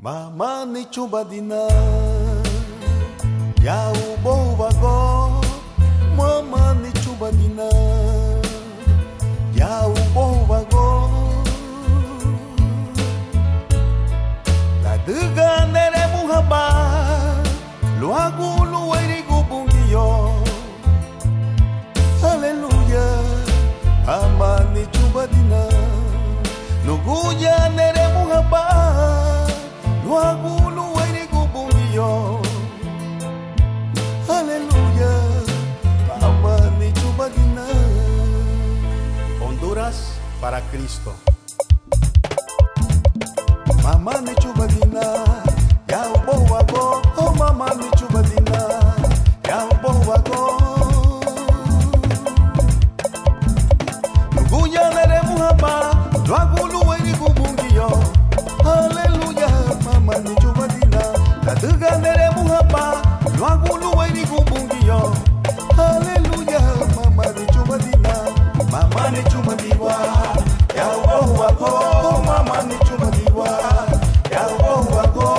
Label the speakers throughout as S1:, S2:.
S1: Mama ni chuba dina ya ubo wago. Mama ni chuba dina ya ubo wago. La duga nere muhaba luagu lueri gubungio. Hallelujah. Mama ni chuba dina nuguja nere muhaba luagulu wairi gubungio. Aleluya. Mama ni chuba dina. Honduras para Cristo. Mama ni chuba dina ya ubo wago. Oh mama ni chuba dina ya ubo wago. Nuguya nere muhaba luagulu wairi gubungio. Aleluya. Mama ni chuba dina la duga nere muhaba luagulu wairi gubungio. Aleluya. Mama ni chuba dina. Mama ni chuba diwa ya ubo wago. Mama ni chuba diwa ya ubo wago.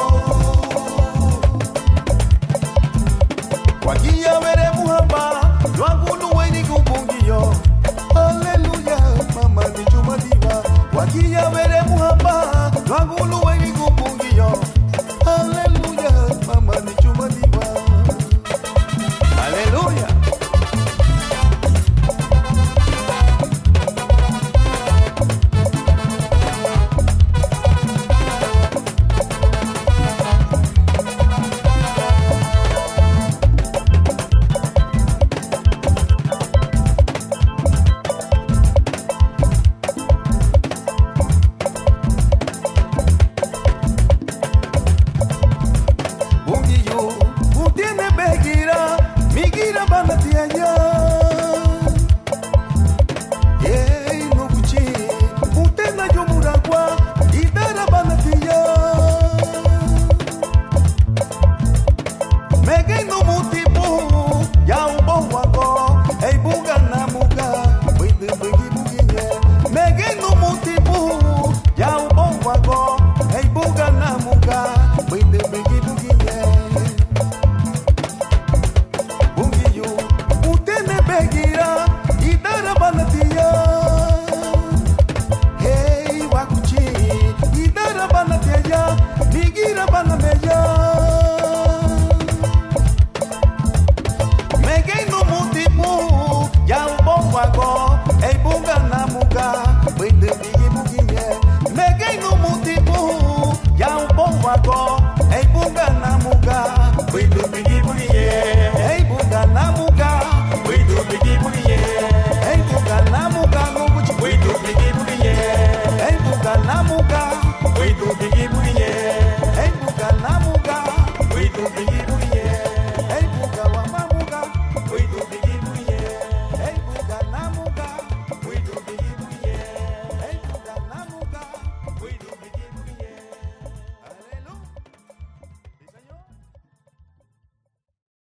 S1: Wagia were muhaba luagulu wairi gubungio. Aleluya. Mama ni chuba diwa wagia were muhaba luagulu wairi gubungio. Aleluya. Mama ni chuba diwa. Aleluya.
S2: Wait to begin.